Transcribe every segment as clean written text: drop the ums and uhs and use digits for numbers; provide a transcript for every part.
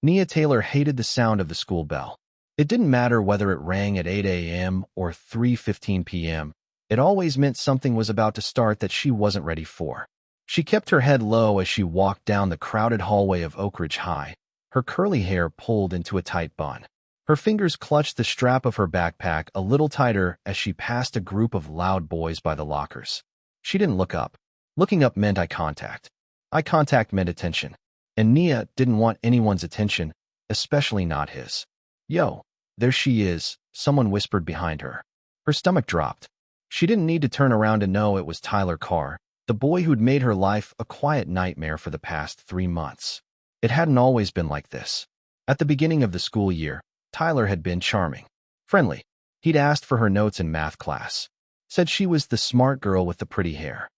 Nia Taylor hated the sound of the school bell. It didn't matter whether it rang at 8 a.m. or 3:15 p.m. It always meant something was about to start that she wasn't ready for. She kept her head low as she walked down the crowded hallway of Oak Ridge High, her curly hair pulled into a tight bun. Her fingers clutched the strap of her backpack a little tighter as she passed a group of loud boys by the lockers. She didn't look up. Looking up meant eye contact. Eye contact meant attention. And Nia didn't want anyone's attention, especially not his. "Yo, there she is," someone whispered behind her. Her stomach dropped. She didn't need to turn around to know it was Tyler Carr, the boy who'd made her life a quiet nightmare for the past 3 months. It hadn't always been like this. At the beginning of the school year, Tyler had been charming, friendly. He'd asked for her notes in math class. Said she was the smart girl with the pretty hair.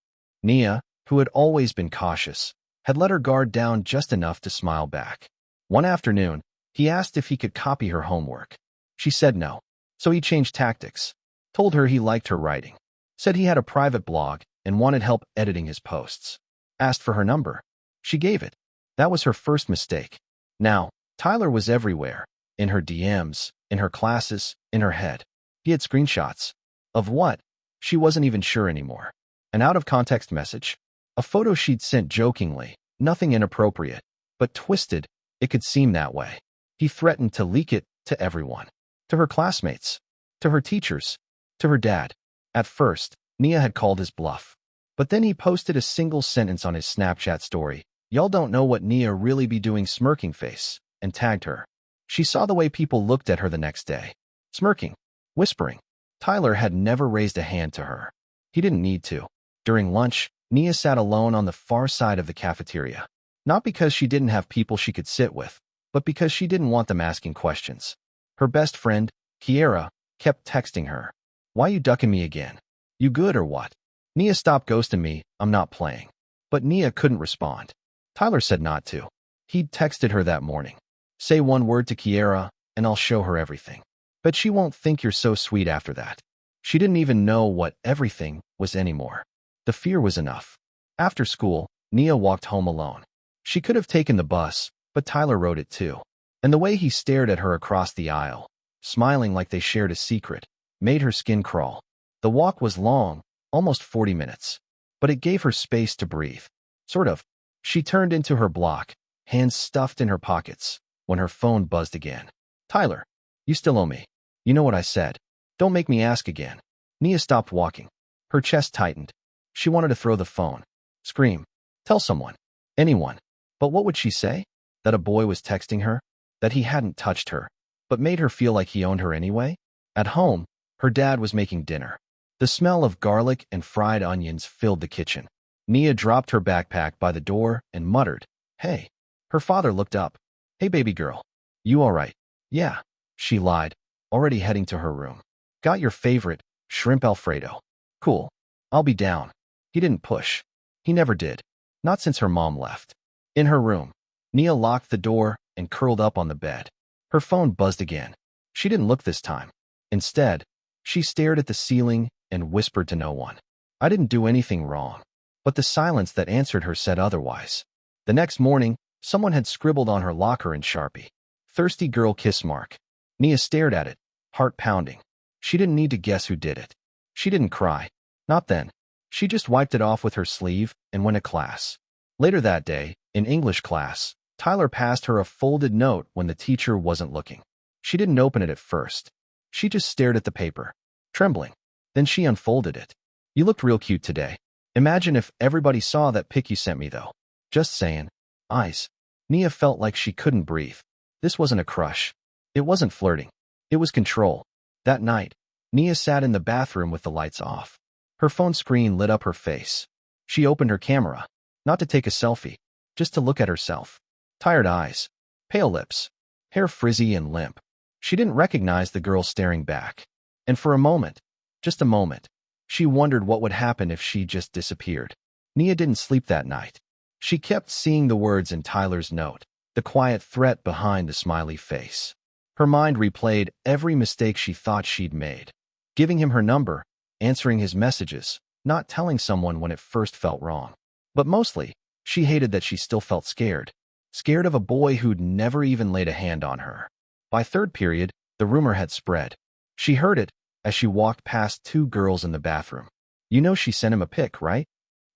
Nia, who had always been cautious, had let her guard down just enough to smile back. One afternoon, he asked if he could copy her homework. She said no. So he changed tactics. Told her he liked her writing. Said he had a private blog and wanted help editing his posts. Asked for her number. She gave it. That was her first mistake. Now, Tyler was everywhere. In her DMs, in her classes, in her head. He had screenshots. Of what? She wasn't even sure anymore. An out-of-context message? A photo she'd sent jokingly, nothing inappropriate, but twisted, it could seem that way. He threatened to leak it to everyone. To her classmates. To her teachers. To her dad. At first, Nia had called his bluff. But then he posted a single sentence on his Snapchat story, "Y'all don't know what Nia really be doing," smirking face, and tagged her. She saw the way people looked at her the next day. Smirking. Whispering. Tyler had never raised a hand to her. He didn't need to. During lunch, Nia sat alone on the far side of the cafeteria. Not because she didn't have people she could sit with, but because she didn't want them asking questions. Her best friend, Kiera, kept texting her. "Why you ducking me again? You good or what?" "Nia, stop ghosting me, I'm not playing." But Nia couldn't respond. Tyler said not to. He'd texted her that morning. "Say one word to Kiera, and I'll show her everything. But she won't think you're so sweet after that." She didn't even know what everything was anymore. The fear was enough. After school, Nia walked home alone. She could have taken the bus, but Tyler rode it too. And the way he stared at her across the aisle, smiling like they shared a secret, made her skin crawl. The walk was long, almost 40 minutes. But it gave her space to breathe. Sort of. She turned into her block, hands stuffed in her pockets, when her phone buzzed again. "Tyler, you still owe me. You know what I said. Don't make me ask again." Nia stopped walking. Her chest tightened. She wanted to throw the phone. Scream. Tell someone. Anyone. But what would she say? That a boy was texting her? That he hadn't touched her, but made her feel like he owned her anyway? At home, her dad was making dinner. The smell of garlic and fried onions filled the kitchen. Nia dropped her backpack by the door and muttered, "Hey." Her father looked up. "Hey, baby girl. You all right?" "Yeah," she lied, already heading to her room. "Got your favorite, shrimp Alfredo." "Cool. I'll be down." He didn't push. He never did. Not since her mom left. In her room, Nia locked the door and curled up on the bed. Her phone buzzed again. She didn't look this time. Instead, she stared at the ceiling and whispered to no one. "I didn't do anything wrong." But the silence that answered her said otherwise. The next morning, someone had scribbled on her locker in Sharpie, "Thirsty girl kiss mark." Nia stared at it, heart pounding. She didn't need to guess who did it. She didn't cry. Not then. She just wiped it off with her sleeve and went to class. Later that day, in English class, Tyler passed her a folded note when the teacher wasn't looking. She didn't open it at first. She just stared at the paper, trembling. Then she unfolded it. "You looked real cute today. Imagine if everybody saw that pic you sent me though. Just saying." Eyes. Nia felt like she couldn't breathe. This wasn't a crush. It wasn't flirting. It was control. That night, Nia sat in the bathroom with the lights off. Her phone screen lit up her face. She opened her camera, not to take a selfie, just to look at herself. Tired eyes, pale lips, hair frizzy and limp. She didn't recognize the girl staring back. And for a moment, just a moment, she wondered what would happen if she just disappeared. Nia didn't sleep that night. She kept seeing the words in Tyler's note, the quiet threat behind the smiley face. Her mind replayed every mistake she thought she'd made. Giving him her number, answering his messages, not telling someone when it first felt wrong. But mostly, she hated that she still felt scared. scared of a boy who'd never even laid a hand on her. By third period, the rumor had spread. She heard it as she walked past two girls in the bathroom. You know she sent him a pic, right?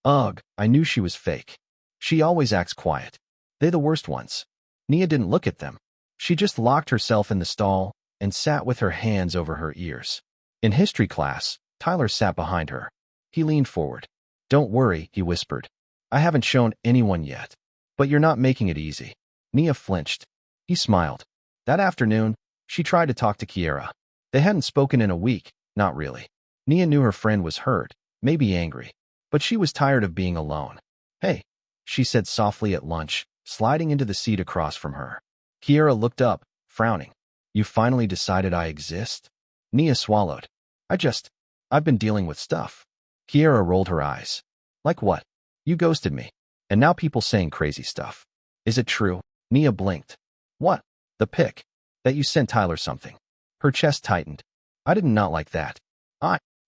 Ugh, I knew she was fake. She always acts quiet. They the worst ones. Nia didn't look at them. She just locked herself in the stall and sat with her hands over her ears. In history class, Tyler sat behind her. He leaned forward. Don't worry, he whispered. I haven't shown anyone yet. But you're not making it easy. Nia flinched. He smiled. That afternoon, she tried to talk to Kiera. They hadn't spoken in a week, not really. Nia knew her friend was hurt, maybe angry. But she was tired of being alone. Hey, she said softly at lunch, sliding into the seat across from her. Kiera looked up, frowning. You finally decided I exist? Nia swallowed. I've been dealing with stuff. Kiera rolled her eyes. Like what? You ghosted me. And now people saying crazy stuff. Is it true? Nia blinked. What? The pic. That you sent Tyler something. Her chest tightened. I did not like that.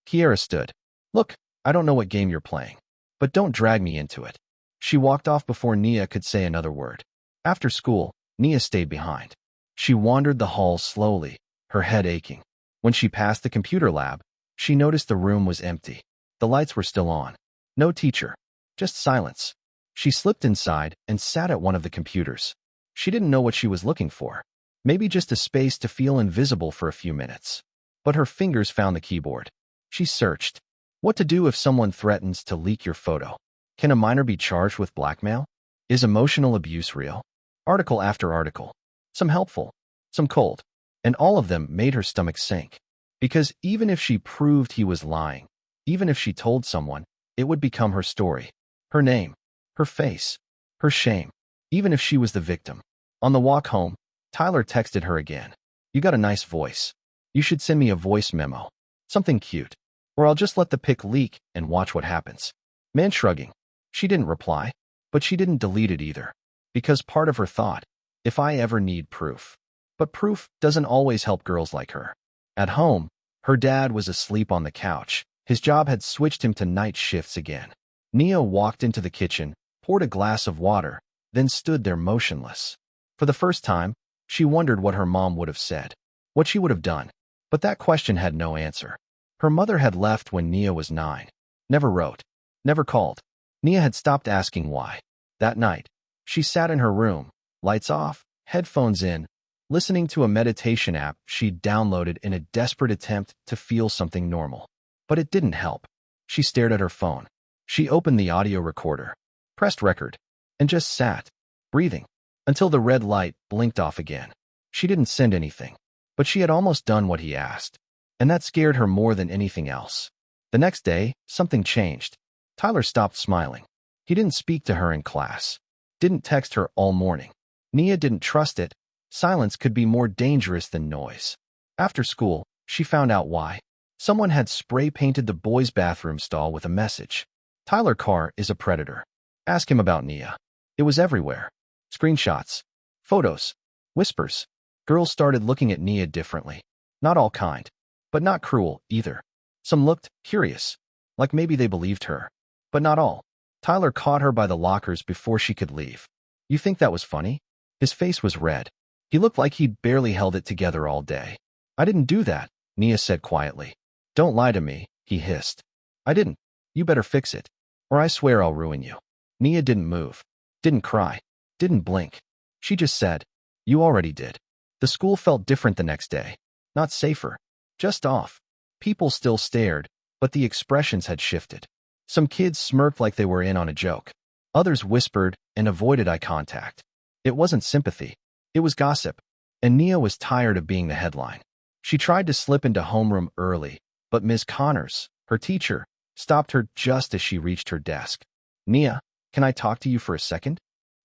Kiera stood. Look, I don't know what game you're playing. But don't drag me into it. She walked off before Nia could say another word. After school, Nia stayed behind. She wandered the halls slowly, her head aching. When she passed the computer lab, she noticed the room was empty. The lights were still on. No teacher. Just silence. She slipped inside and sat at one of the computers. She didn't know what she was looking for. Maybe just a space to feel invisible for a few minutes. But her fingers found the keyboard. She searched. What to do if someone threatens to leak your photo? Can a minor be charged with blackmail? Is emotional abuse real? Article after article. Some helpful, some cold. And all of them made her stomach sink. Because even if she proved he was lying, even if she told someone, it would become her story. Her name, her face, her shame, even if she was the victim. On the walk home, Tyler texted her again. You got a nice voice. You should send me a voice memo. Something cute. Or I'll just let the pic leak and watch what happens. Man shrugging. She didn't reply, but she didn't delete it either. Because part of her thought, if I ever need proof. But proof doesn't always help girls like her. At home, her dad was asleep on the couch. His job had switched him to night shifts again. Nia walked into the kitchen, poured a glass of water, then stood there motionless. For the first time, she wondered what her mom would have said, what she would have done. But that question had no answer. Her mother had left when Nia was 9. Never wrote. Never called. Nia had stopped asking why. That night, she sat in her room, lights off, headphones in, listening to a meditation app she'd downloaded in a desperate attempt to feel something normal. But it didn't help. She stared at her phone. She opened the audio recorder, pressed record, and just sat, breathing, until the red light blinked off again. She didn't send anything, but she had almost done what he asked. And that scared her more than anything else. The next day, something changed. Tyler stopped smiling. He didn't speak to her in class. Didn't text her all morning. Nia didn't trust it. Silence could be more dangerous than noise. After school, she found out why. Someone had spray-painted the boys' bathroom stall with a message. Tyler Carr is a predator. Ask him about Nia. It was everywhere. Screenshots. Photos. Whispers. Girls started looking at Nia differently. Not all kind. But not cruel, either. Some looked curious, like maybe they believed her. But not all. Tyler caught her by the lockers before she could leave. You think that was funny? His face was red. He looked like he'd barely held it together all day. I didn't do that, Nia said quietly. Don't lie to me, he hissed. I didn't. You better fix it, or I swear I'll ruin you. Nia didn't move, didn't cry, didn't blink. She just said, you already did. The school felt different the next day. Not safer. Just off. People still stared, but the expressions had shifted. Some kids smirked like they were in on a joke. Others whispered and avoided eye contact. It wasn't sympathy. It was gossip. And Nia was tired of being the headline. She tried to slip into homeroom early, but Ms. Connors, her teacher, stopped her just as she reached her desk. Nia, can I talk to you for a second?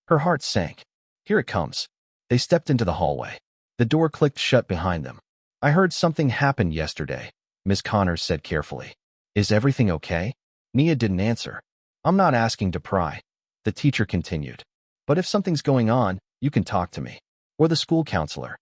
Her heart sank. Here it comes. They stepped into the hallway. The door clicked shut behind them. I heard something happened yesterday, Ms. Connors said carefully. Is everything okay? Nia didn't answer. I'm not asking to pry, the teacher continued. But if something's going on, you can talk to me. Or the school counselor.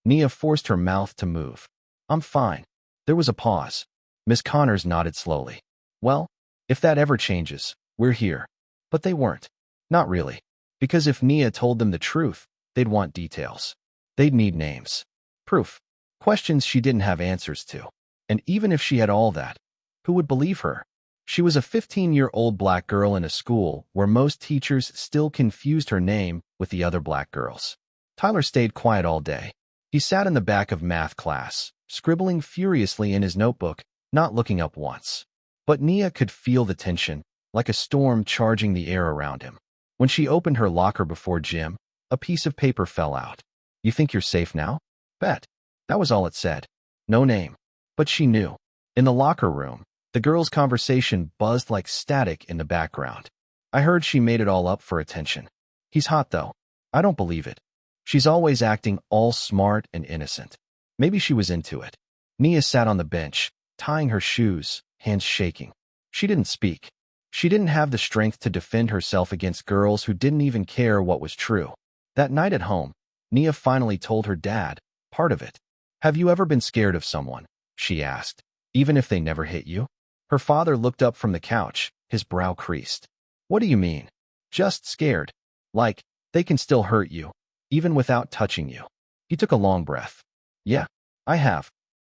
Nia forced her mouth to move. I'm fine. There was a pause. Ms. Connors nodded slowly. Well, if that ever changes, we're here. But they weren't. Not really. Because if Nia told them the truth, they'd want details. They'd need names, proof, questions she didn't have answers to. And even if she had all that, who would believe her? She was a 15-year-old black girl in a school where most teachers still confused her name with the other black girls. Tyler stayed quiet all day. He sat in the back of math class, scribbling furiously in his notebook, not looking up once. But Nia could feel the tension, like a storm charging the air around him. When she opened her locker before gym, a piece of paper fell out. "You think you're safe now?" "Bet." That was all it said. No name. But she knew. In the locker room, the girls' conversation buzzed like static in the background. "I heard she made it all up for attention. He's hot, though." "I don't believe it. She's always acting all smart and innocent." Maybe she was into it. Nia sat on the bench, tying her shoes, hands shaking. She didn't speak. She didn't have the strength to defend herself against girls who didn't even care what was true. That night at home, Nia finally told her dad part of it. "Have you ever been scared of someone?" she asked. "Even if they never hit you?" Her father looked up from the couch, his brow creased. "What do you mean?" "Just scared. Like, they can still hurt you, even without touching you." He took a long breath. "Yeah, I have."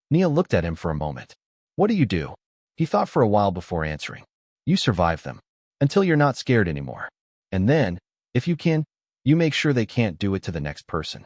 Nia looked at him for a moment. "What do you do?" He thought for a while before answering. "You survive them. Until you're not scared anymore. And then, if you can, you make sure they can't do it to the next person."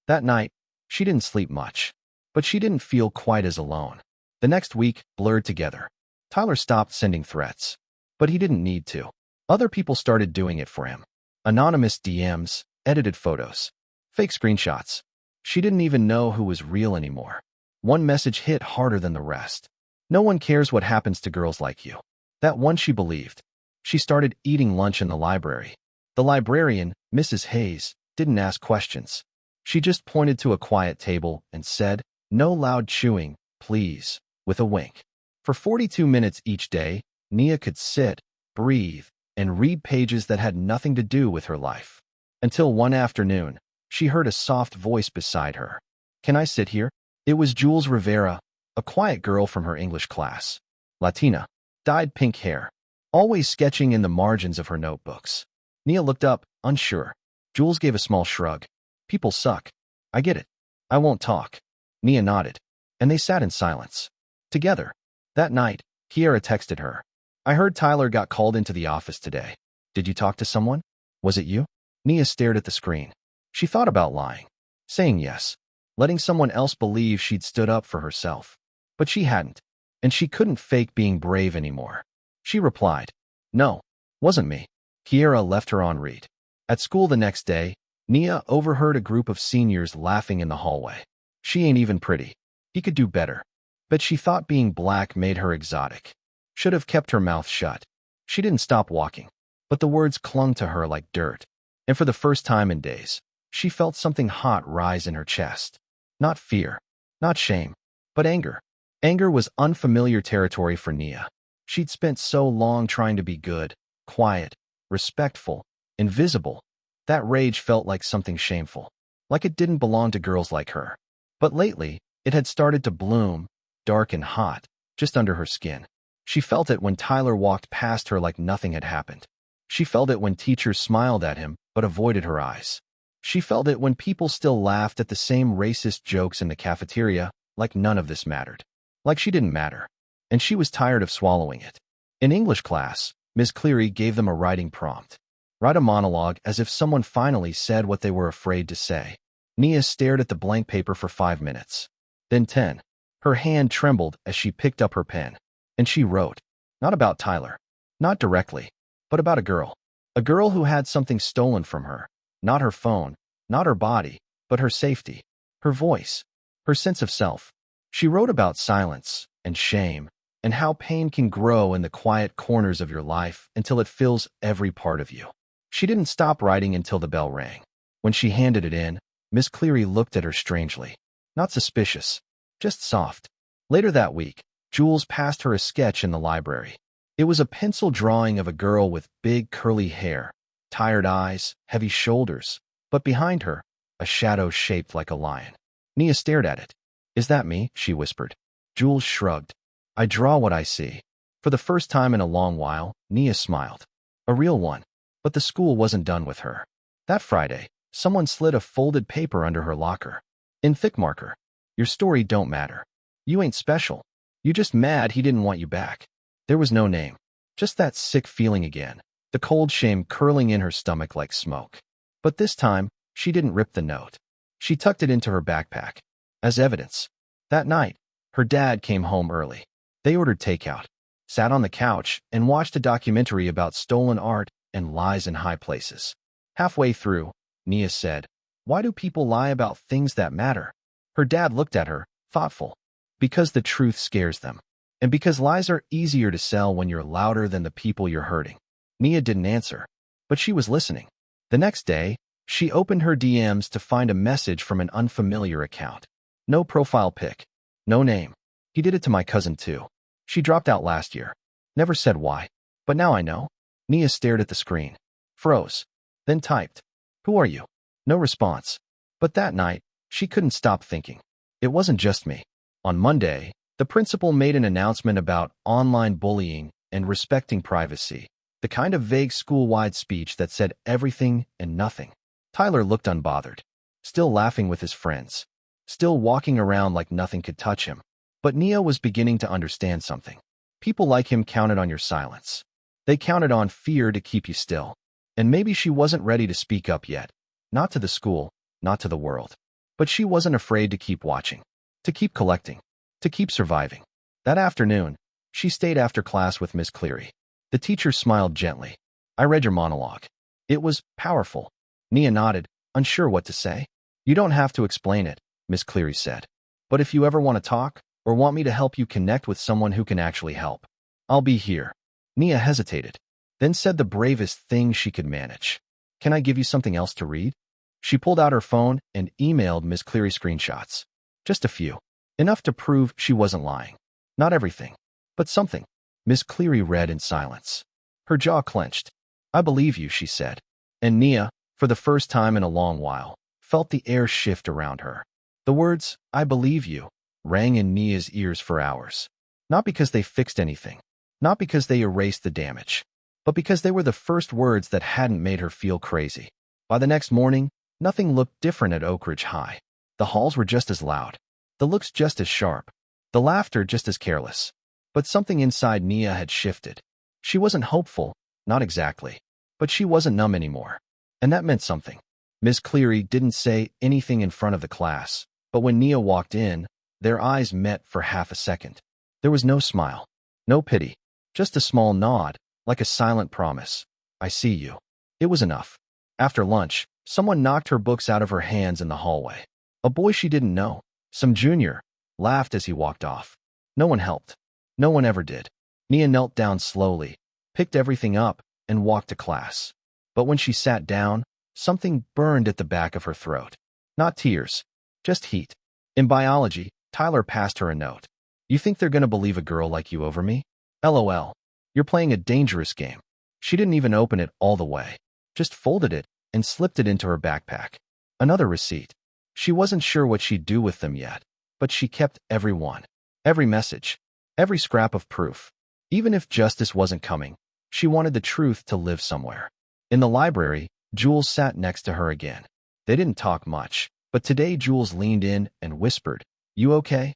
That night, she didn't sleep much. But she didn't feel quite as alone. The next week blurred together. Tyler stopped sending threats. But he didn't need to. Other people started doing it for him. Anonymous DMs, edited photos, fake screenshots. She didn't even know who was real anymore. One message hit harder than the rest. "No one cares what happens to girls like you." That one she believed. She started eating lunch in the library. The librarian, Mrs. Hayes, didn't ask questions. She just pointed to a quiet table and said, "No loud chewing, please," with a wink. For 42 minutes each day, Nia could sit, breathe, and read pages that had nothing to do with her life. Until one afternoon, she heard a soft voice beside her. "Can I sit here?" It was Jules Rivera, a quiet girl from her English class. Latina, dyed pink hair, always sketching in the margins of her notebooks. Nia looked up, unsure. Jules gave a small shrug. "People suck. I get it. I won't talk." Nia nodded, and they sat in silence. Together. That night, Kiara texted her. "I heard Tyler got called into the office today. Did you talk to someone? Was it you?" Nia stared at the screen. She thought about lying, saying yes, letting someone else believe she'd stood up for herself. But she hadn't, and she couldn't fake being brave anymore. She replied, "No, wasn't me." Kiara left her on read. At school the next day, Nia overheard a group of seniors laughing in the hallway. "She ain't even pretty. He could do better." But she thought being black made her exotic. Should have kept her mouth shut. She didn't stop walking, but the words clung to her like dirt. And for the first time in days, she felt something hot rise in her chest. Not fear, not shame, but anger. Anger was unfamiliar territory for Nia. She'd spent so long trying to be good, quiet, respectful, invisible. That rage felt like something shameful, like it didn't belong to girls like her. But lately, it had started to bloom, dark and hot, just under her skin. She felt it when Tyler walked past her like nothing had happened. She felt it when teachers smiled at him but avoided her eyes. She felt it when people still laughed at the same racist jokes in the cafeteria, like none of this mattered. Like she didn't matter. And she was tired of swallowing it. In English class, Ms. Cleary gave them a writing prompt. Write a monologue as if someone finally said what they were afraid to say. Nia stared at the blank paper for 5 minutes. Then 10. Her hand trembled as she picked up her pen. And she wrote. Not about Tyler. Not directly. But about a girl. A girl who had something stolen from her. Not her phone, not her body, but her safety. Her voice. Her sense of self. She wrote about silence and shame and how pain can grow in the quiet corners of your life until it fills every part of you. She didn't stop writing until the bell rang. When she handed it in, Miss Cleary looked at her strangely. Not suspicious, just soft. Later that week, Jules passed her a sketch in the library. It was a pencil drawing of a girl with big curly hair, tired eyes, heavy shoulders, but behind her, a shadow shaped like a lion. Nia stared at it. "Is that me?" she whispered. Jules shrugged. "I draw what I see." For the first time in a long while, Nia smiled. A real one. But the school wasn't done with her. That Friday, someone slid a folded paper under her locker. In thick marker, "Your story don't matter. You ain't special. You just mad he didn't want you back." There was no name. Just that sick feeling again, the cold shame curling in her stomach like smoke. But this time, she didn't rip the note. She tucked it into her backpack. As evidence, that night, her dad came home early. They ordered takeout, sat on the couch, and watched a documentary about stolen art and lies in high places. Halfway through, Nia said, "Why do people lie about things that matter?" Her dad looked at her, thoughtful. "Because the truth scares them. And because lies are easier to sell when you're louder than the people you're hurting." Nia didn't answer, but she was listening. The next day, she opened her DMs to find a message from an unfamiliar account. No profile pic. No name. "He did it to my cousin too. She dropped out last year. Never said why. But now I know." Nia stared at the screen, froze, then typed, "Who are you?" No response. But that night, she couldn't stop thinking. It wasn't just me. On Monday, the principal made an announcement about online bullying and respecting privacy, the kind of vague school-wide speech that said everything and nothing. Tyler looked unbothered, still laughing with his friends, still walking around like nothing could touch him. But Nia was beginning to understand something. People like him counted on your silence. They counted on fear to keep you still. And maybe she wasn't ready to speak up yet. Not to the school, not to the world. But she wasn't afraid to keep watching, to keep collecting, to keep surviving. That afternoon, she stayed after class with Miss Cleary. The teacher smiled gently. "I read your monologue. It was powerful." Nia nodded, unsure what to say. "You don't have to explain it," Miss Cleary said. "But if you ever want to talk, or want me to help you connect with someone who can actually help, I'll be here." Nia hesitated, then said the bravest thing she could manage. "Can I give you something else to read?" She pulled out her phone and emailed Miss Cleary screenshots. Just a few. Enough to prove she wasn't lying. Not everything, but something. Miss Cleary read in silence. Her jaw clenched. "I believe you," she said. And Nia, for the first time in a long while, felt the air shift around her. The words, "I believe you," rang in Nia's ears for hours. Not because they fixed anything, not because they erased the damage, but because they were the first words that hadn't made her feel crazy. By the next morning, nothing looked different at Oak Ridge High. The halls were just as loud, the looks just as sharp, the laughter just as careless. But something inside Nia had shifted. She wasn't hopeful, not exactly, but she wasn't numb anymore. And that meant something. Miss Cleary didn't say anything in front of the class, but when Nia walked in, their eyes met for half a second. There was no smile, no pity, just a small nod, like a silent promise. "I see you." It was enough. After lunch, someone knocked her books out of her hands in the hallway. A boy she didn't know, some junior, laughed as he walked off. No one helped. No one ever did. Nia knelt down slowly, picked everything up, and walked to class. But when she sat down, something burned at the back of her throat. Not tears, just heat. In biology, Tyler passed her a note. "You think they're gonna believe a girl like you over me? LOL. You're playing a dangerous game." She didn't even open it all the way, just folded it and slipped it into her backpack. Another receipt. She wasn't sure what she'd do with them yet, but she kept every one, every message, every scrap of proof. Even if justice wasn't coming, she wanted the truth to live somewhere. In the library, Jules sat next to her again. They didn't talk much, but today Jules leaned in and whispered, "You okay?"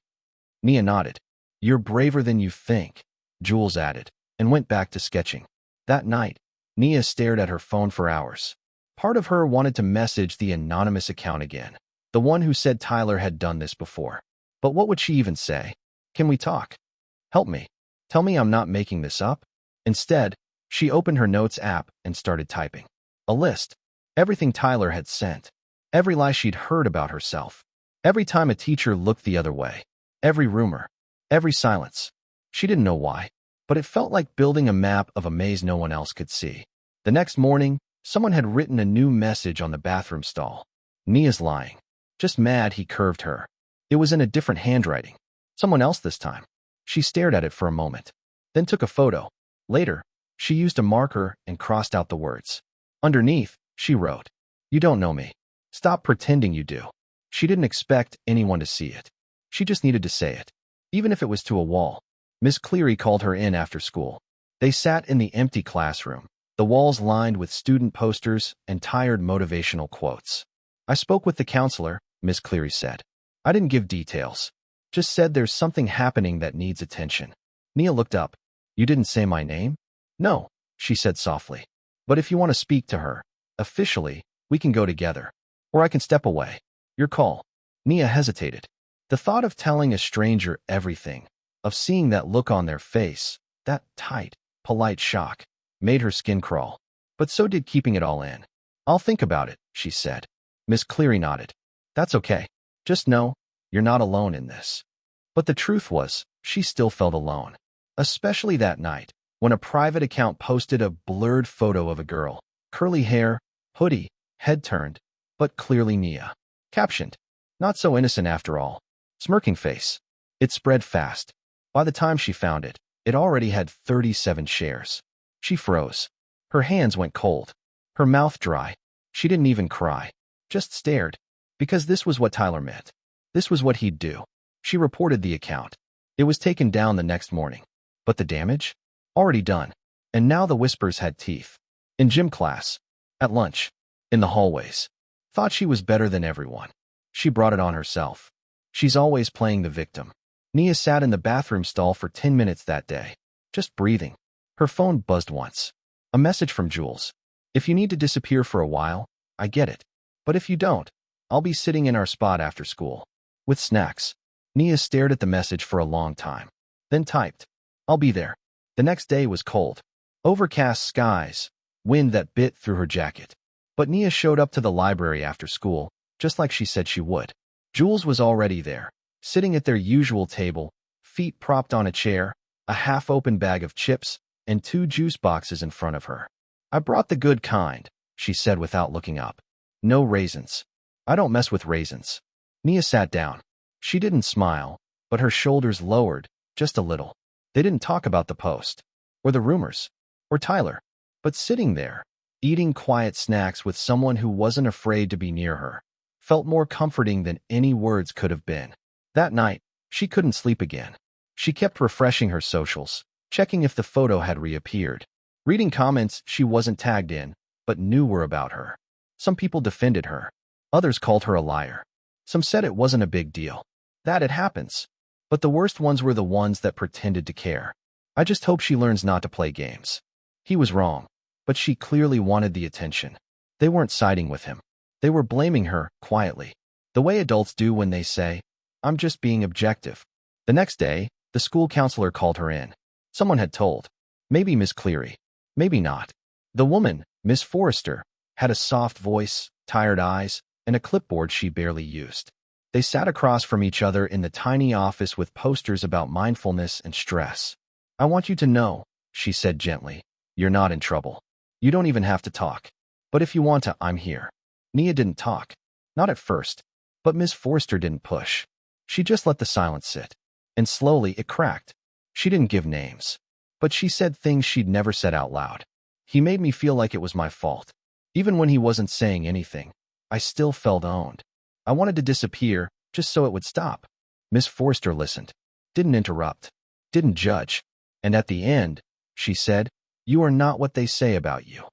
Nia nodded. "You're braver than you think," Jules added, and went back to sketching. That night, Nia stared at her phone for hours. Part of her wanted to message the anonymous account again, the one who said Tyler had done this before. But what would she even say? "Can we talk? Help me. Tell me I'm not making this up." Instead, she opened her notes app and started typing. A list. Everything Tyler had sent. Every lie she'd heard about herself. Every time a teacher looked the other way. Every rumor. Every silence. She didn't know why, but it felt like building a map of a maze no one else could see. The next morning, someone had written a new message on the bathroom stall. "Nia's lying. Just mad he curved her." It was in a different handwriting. Someone else this time. She stared at it for a moment, then took a photo. Later, she used a marker and crossed out the words. Underneath, she wrote, "You don't know me. Stop pretending you do." She didn't expect anyone to see it. She just needed to say it, even if it was to a wall. Miss Cleary called her in after school. They sat in the empty classroom, the walls lined with student posters and tired motivational quotes. I spoke with the counselor, Miss Cleary said. I didn't give details. Just said there's something happening that needs attention. Nia looked up. You didn't say my name? No, she said softly. But if you want to speak to her, officially, we can go together. Or I can step away. Your call. Nia hesitated. The thought of telling a stranger everything, of seeing that look on their face, that tight, polite shock, made her skin crawl. But so did keeping it all in. I'll think about it, she said. Miss Cleary nodded. That's okay. Just know, you're not alone in this. But the truth was, she still felt alone. Especially that night, when a private account posted a blurred photo of a girl, curly hair, hoodie, head turned, but clearly Nia. Captioned, not so innocent after all. Smirking face. It spread fast. By the time she found it, it already had 37 shares. She froze. Her hands went cold. Her mouth dry. She didn't even cry. Just stared. Because this was what Tyler meant. This was what he'd do. She reported the account. It was taken down the next morning. But the damage? Already done. And now the whispers had teeth. In gym class. At lunch. In the hallways. Thought she was better than everyone. She brought it on herself. She's always playing the victim. Nia sat in the bathroom stall for 10 minutes that day. Just breathing. Her phone buzzed once. A message from Jules. If you need to disappear for a while, I get it. But if you don't, I'll be sitting in our spot after school. With snacks. Nia stared at the message for a long time. Then typed. I'll be there. The next day was cold. Overcast skies. Wind that bit through her jacket. But Nia showed up to the library after school, just like she said she would. Jules was already there, sitting at their usual table, feet propped on a chair, a half-open bag of chips, and 2 juice boxes in front of her. I brought the good kind, she said without looking up. No raisins. I don't mess with raisins. Nia sat down. She didn't smile, but her shoulders lowered, just a little. They didn't talk about the post, or the rumors, or Tyler, but sitting there, eating quiet snacks with someone who wasn't afraid to be near her, felt more comforting than any words could have been. That night, she couldn't sleep again. She kept refreshing her socials, checking if the photo had reappeared, reading comments she wasn't tagged in, but knew were about her. Some people defended her. Others called her a liar. Some said it wasn't a big deal. That it happens. But the worst ones were the ones that pretended to care. I just hope she learns not to play games. He was wrong, but she clearly wanted the attention. They weren't siding with him. They were blaming her, quietly. The way adults do when they say, I'm just being objective. The next day, the school counselor called her in. Someone had told. Maybe Miss Cleary. Maybe not. The woman, Miss Forrester, had a soft voice, tired eyes, and a clipboard she barely used. They sat across from each other in the tiny office with posters about mindfulness and stress. I want you to know, she said gently, you're not in trouble. You don't even have to talk. But if you want to, I'm here. Nia didn't talk. Not at first. But Miss Forrester didn't push. She just let the silence sit. And slowly it cracked. She didn't give names. But she said things she'd never said out loud. He made me feel like it was my fault. Even when he wasn't saying anything, I still felt owned. I wanted to disappear, just so it would stop. Miss Forrester listened. Didn't interrupt. Didn't judge. And at the end, she said, you are not what they say about you.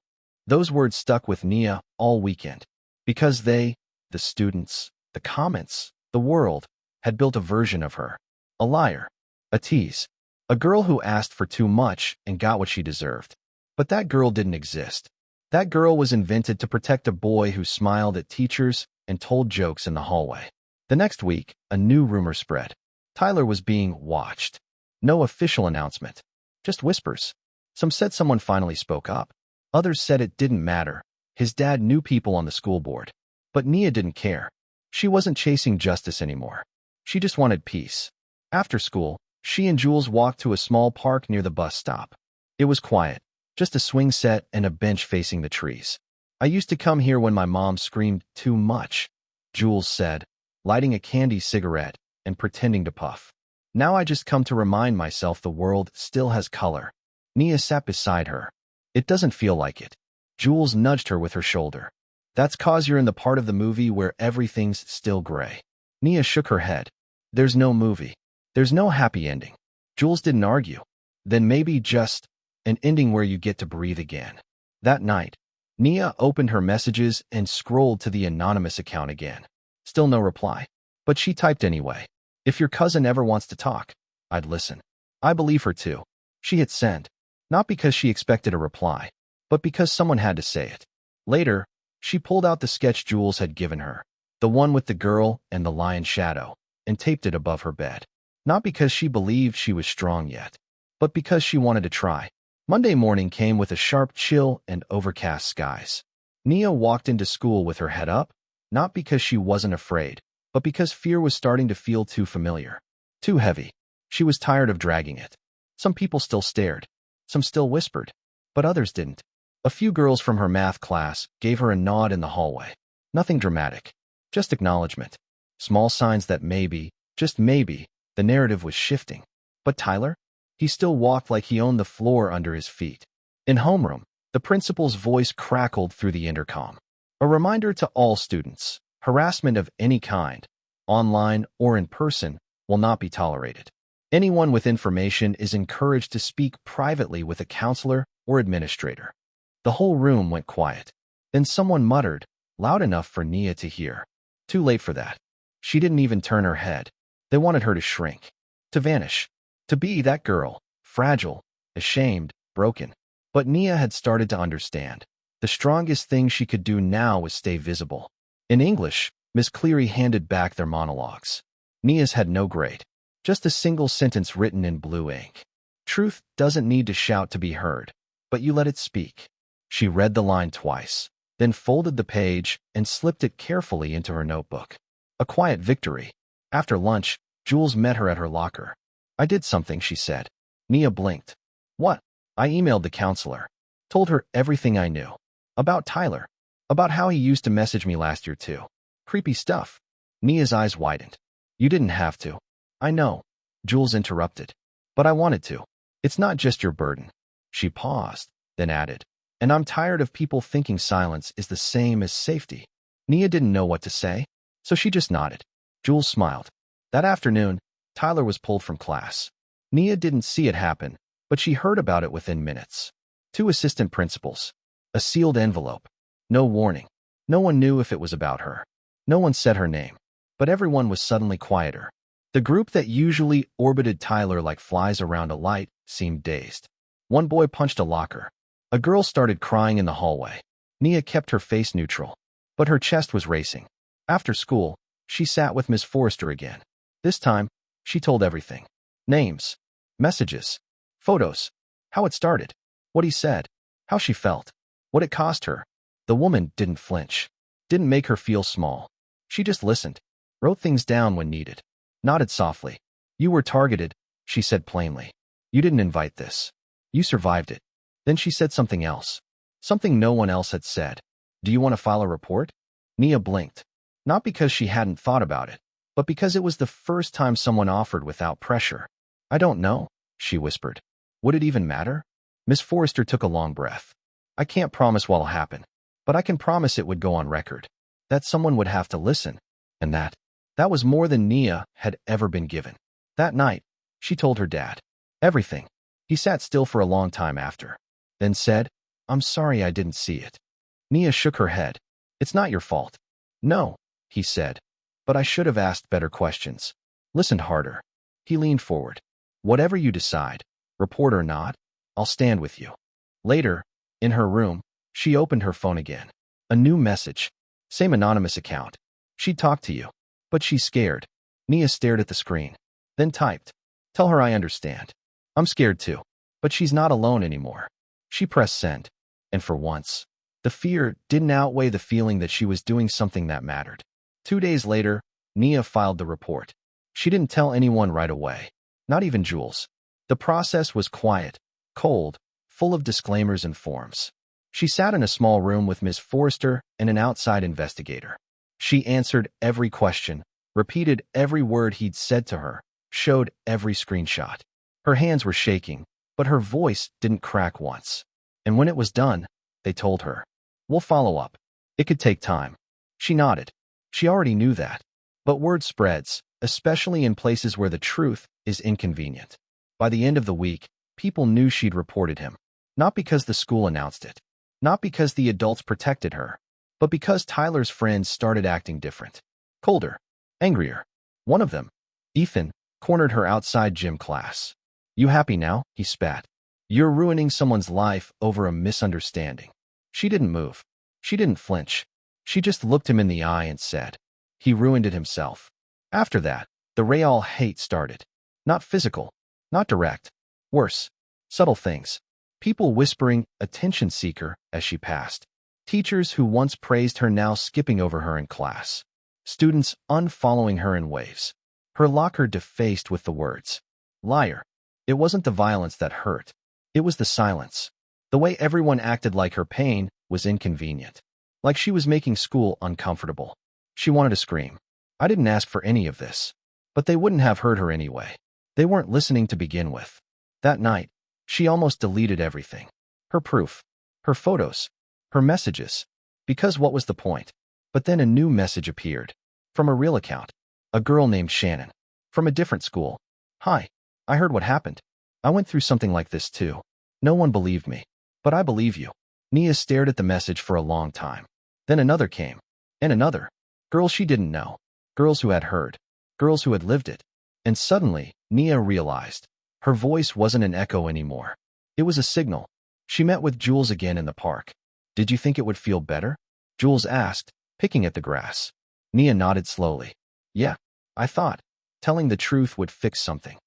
Those words stuck with Nia all weekend. Because they, the students, the comments, the world, had built a version of her. A liar. A tease. A girl who asked for too much and got what she deserved. But that girl didn't exist. That girl was invented to protect a boy who smiled at teachers and told jokes in the hallway. The next week, a new rumor spread. Tyler was being watched. No official announcement. Just whispers. Some said someone finally spoke up. Others said it didn't matter. His dad knew people on the school board. But Nia didn't care. She wasn't chasing justice anymore. She just wanted peace. After school, she and Jules walked to a small park near the bus stop. It was quiet. Just a swing set and a bench facing the trees. I used to come here when my mom screamed too much, Jules said, lighting a candy cigarette and pretending to puff. Now I just come to remind myself the world still has color. Nia sat beside her. It doesn't feel like it. Jules nudged her with her shoulder. That's 'cause you're in the part of the movie where everything's still gray. Nia shook her head. There's no movie. There's no happy ending. Jules didn't argue. Then maybe just an ending where you get to breathe again. That night, Nia opened her messages and scrolled to the anonymous account again. Still no reply. But she typed anyway. If your cousin ever wants to talk, I'd listen. I believe her too. She hit send. Not because she expected a reply, but because someone had to say it. Later, she pulled out the sketch Jules had given her, the one with the girl and the lion shadow, and taped it above her bed. Not because she believed she was strong yet, but because she wanted to try. Monday morning came with a sharp chill and overcast skies. Nia walked into school with her head up, not because she wasn't afraid, but because fear was starting to feel too familiar, too heavy. She was tired of dragging it. Some people still stared, some still whispered, but others didn't. A few girls from her math class gave her a nod in the hallway. Nothing dramatic, just acknowledgement. Small signs that maybe, just maybe, the narrative was shifting. But Tyler? He still walked like he owned the floor under his feet. In homeroom, the principal's voice crackled through the intercom. A reminder to all students, harassment of any kind, online or in person, will not be tolerated. Anyone with information is encouraged to speak privately with a counselor or administrator. The whole room went quiet. Then someone muttered, loud enough for Nia to hear. Too late for that. She didn't even turn her head. They wanted her to shrink, to vanish, to be that girl, fragile, ashamed, broken. But Nia had started to understand. The strongest thing she could do now was stay visible. In English, Miss Cleary handed back their monologues. Nia's had no grade, just a single sentence written in blue ink. Truth doesn't need to shout to be heard, but you let it speak. She read the line twice, then folded the page and slipped it carefully into her notebook. A quiet victory. After lunch, Jules met her at her locker. I did something, she said. Nia blinked. What? I emailed the counselor. Told her everything I knew. About Tyler. About how he used to message me last year too. Creepy stuff. Nia's eyes widened. You didn't have to. I know. Jules interrupted. But I wanted to. It's not just your burden. She paused, then added. And I'm tired of people thinking silence is the same as safety. Nia didn't know what to say, so she just nodded. Jules smiled. That afternoon, Tyler was pulled from class. Nia didn't see it happen, but she heard about it within minutes. 2 assistant principals. A sealed envelope. No warning. No one knew if it was about her. No one said her name. But everyone was suddenly quieter. The group that usually orbited Tyler like flies around a light seemed dazed. One boy punched a locker. A girl started crying in the hallway. Nia kept her face neutral, but her chest was racing. After school, she sat with Miss Forrester again. This time, she told everything. Names, messages, photos, how it started, what he said, how she felt, what it cost her. The woman didn't flinch, didn't make her feel small. She just listened, wrote things down when needed, nodded softly. You were targeted, she said plainly. You didn't invite this. You survived it. Then she said something else. Something no one else had said. Do you want to file a report? Nia blinked. Not because she hadn't thought about it, but because it was the first time someone offered without pressure. I don't know, she whispered. Would it even matter? Miss Forrester took a long breath. I can't promise what'll happen, but I can promise it would go on record. That someone would have to listen. And that was more than Nia had ever been given. That night, she told her dad. Everything. He sat still for a long time after. Then said, I'm sorry I didn't see it. Nia shook her head. It's not your fault. No, he said. But I should have asked better questions. Listened harder. He leaned forward. Whatever you decide, report or not, I'll stand with you. Later, in her room, she opened her phone again. A new message. Same anonymous account. She'd talk to you. But she's scared. Nia stared at the screen. Then typed. Tell her I understand. I'm scared too. But she's not alone anymore. She pressed send. And for once, the fear didn't outweigh the feeling that she was doing something that mattered. 2 days later, Nia filed the report. She didn't tell anyone right away. Not even Jules. The process was quiet, cold, full of disclaimers and forms. She sat in a small room with Miss Forrester and an outside investigator. She answered every question, repeated every word he'd said to her, showed every screenshot. Her hands were shaking, but her voice didn't crack once. And when it was done, they told her, we'll follow up. It could take time. She nodded. She already knew that. But word spreads, especially in places where the truth is inconvenient. By the end of the week, people knew she'd reported him. Not because the school announced it, Not because the adults protected her, but because Tyler's friends started acting different. Colder. Angrier. One of them, Ethan, cornered her outside gym class. "You happy now?" he spat. "You're ruining someone's life over a misunderstanding." She didn't move. She didn't flinch. She just looked him in the eye and said, "He ruined it himself." After that, the real hate started. Not physical. Not direct. Worse. Subtle things. People whispering, "attention seeker," as she passed. Teachers who once praised her now skipping over her in class. Students unfollowing her in waves. Her locker defaced with the words, "Liar." It wasn't the violence that hurt. It was the silence. The way everyone acted like her pain was inconvenient. Like she was making school uncomfortable. She wanted to scream. "I didn't ask for any of this." But they wouldn't have heard her anyway. They weren't listening to begin with. That night, she almost deleted everything. Her proof. Her photos. Her messages. Because what was the point? But then a new message appeared. From a real account. A girl named Shannon. From a different school. "Hi. I heard what happened. I went through something like this too. No one believed me. But I believe you." Nia stared at the message for a long time. Then another came. And another. Girls she didn't know. Girls who had heard. Girls who had lived it. And suddenly, Nia realized. Her voice wasn't an echo anymore. It was a signal. She met with Jules again in the park. "Did you think it would feel better?" Jules asked, picking at the grass. Nia nodded slowly. "Yeah, I thought. Telling the truth would fix something."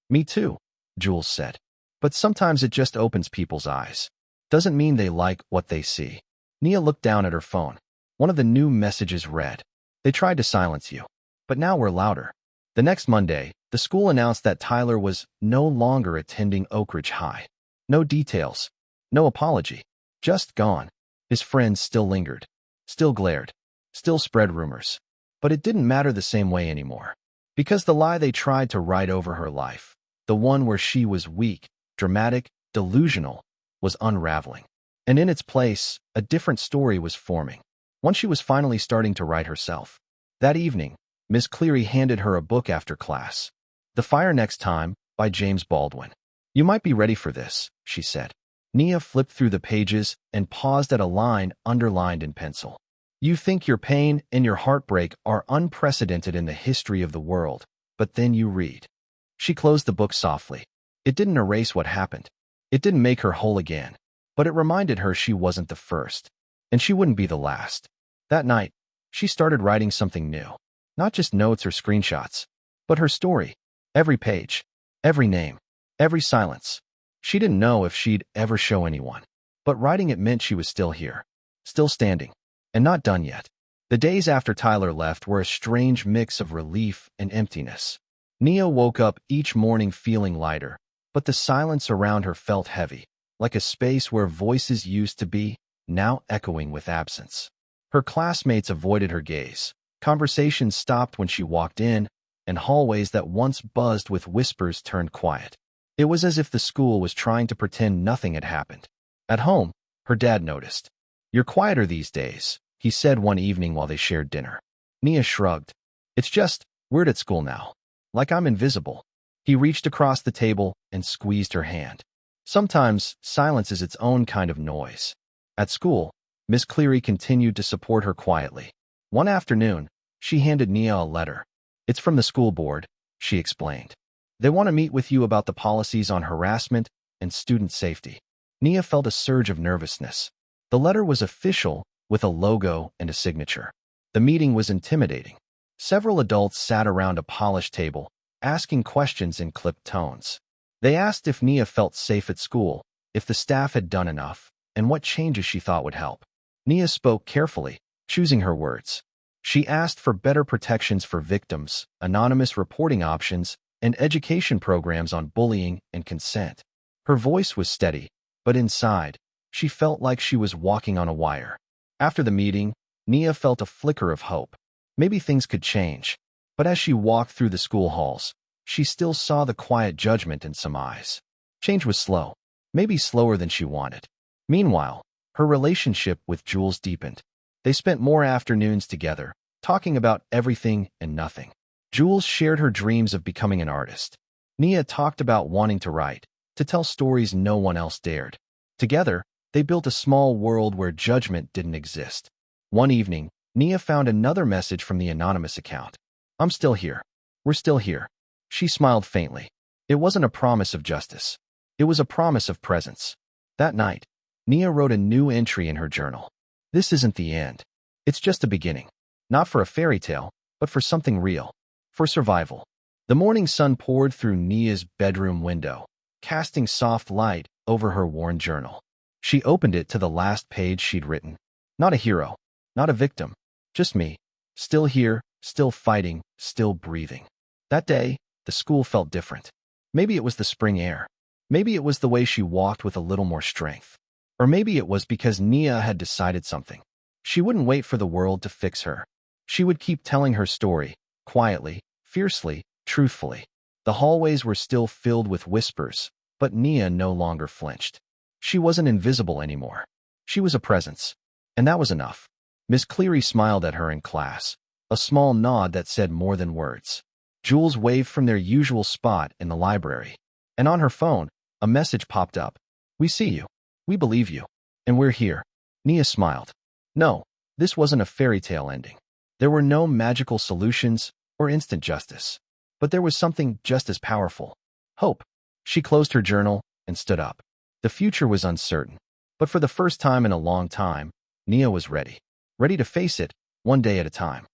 "Me too," Jules said. "But sometimes it just opens people's eyes. Doesn't mean they like what they see." Nia looked down at her phone. One of the new messages read, "They tried to silence you. But now we're louder." The next Monday, the school announced that Tyler was no longer attending Oak Ridge High. No details. No apology. Just gone. His friends still lingered. Still glared. Still spread rumors. But it didn't matter the same way anymore. Because the lie they tried to write over her life, the one where she was weak, dramatic, delusional, was unraveling. And in its place, a different story was forming. One she was finally starting to write herself. That evening, Miss Cleary handed her a book after class. "The Fire Next Time," by James Baldwin. "You might be ready for this," she said. Nia flipped through the pages and paused at a line underlined in pencil. "You think your pain and your heartbreak are unprecedented in the history of the world, but then you read." She closed the book softly. It didn't erase what happened. It didn't make her whole again, but it reminded her she wasn't the first, and she wouldn't be the last. That night, she started writing something new. Not just notes or screenshots, but her story. Every page. Every name. Every silence. She didn't know if she'd ever show anyone. But writing it meant she was still here. Still standing. And not done yet. The days after Tyler left were a strange mix of relief and emptiness. Nia woke up each morning feeling lighter, but the silence around her felt heavy, like a space where voices used to be, now echoing with absence. Her classmates avoided her gaze. Conversations stopped when she walked in, and hallways that once buzzed with whispers turned quiet. It was as if the school was trying to pretend nothing had happened. At home, her dad noticed. "You're quieter these days," he said one evening while they shared dinner. Nia shrugged. "It's just, we're at school now. Like I'm invisible." He reached across the table and squeezed her hand. Sometimes, silence is its own kind of noise. At school, Miss Cleary continued to support her quietly. One afternoon, she handed Nia a letter. "It's from the school board," she explained. "They want to meet with you about the policies on harassment and student safety." Nia felt a surge of nervousness. The letter was official, with a logo and a signature. The meeting was intimidating. Several adults sat around a polished table, asking questions in clipped tones. They asked if Nia felt safe at school, if the staff had done enough, and what changes she thought would help. Nia spoke carefully, choosing her words. She asked for better protections for victims, anonymous reporting options, and education programs on bullying and consent. Her voice was steady, but inside, she felt like she was walking on a wire. After the meeting, Nia felt a flicker of hope. Maybe things could change. But as she walked through the school halls, she still saw the quiet judgment in some eyes. Change was slow, maybe slower than she wanted. Meanwhile, her relationship with Jules deepened. They spent more afternoons together, talking about everything and nothing. Jules shared her dreams of becoming an artist. Nia talked about wanting to write, to tell stories no one else dared. Together, They built a small world where judgment didn't exist. One evening, Nia found another message from the anonymous account. "I'm still here. We're still here." She smiled faintly. It wasn't a promise of justice. It was a promise of presence. That night, Nia wrote a new entry in her journal. "This isn't the end. It's just a beginning. Not for a fairy tale, but for something real. For survival." The morning sun poured through Nia's bedroom window, casting soft light over her worn journal. She opened it to the last page she'd written. Not a hero, not a victim, just me. Still here, still fighting, still breathing. That day, the school felt different. Maybe it was the spring air. Maybe it was the way she walked with a little more strength. Or maybe it was because Nia had decided something. She wouldn't wait for the world to fix her. She would keep telling her story, quietly, fiercely, truthfully. The hallways were still filled with whispers, but Nia no longer flinched. She wasn't invisible anymore. She was a presence. And that was enough. Miss Cleary smiled at her in class, a small nod that said more than words. Jules waved from their usual spot in the library. And on her phone, a message popped up. "We see you. We believe you. And we're here." Nia smiled. No, this wasn't a fairy tale ending. There were no magical solutions or instant justice. But there was something just as powerful. Hope. She closed her journal and stood up. The future was uncertain. But for the first time in a long time, Nia was ready. Ready to face it, one day at a time.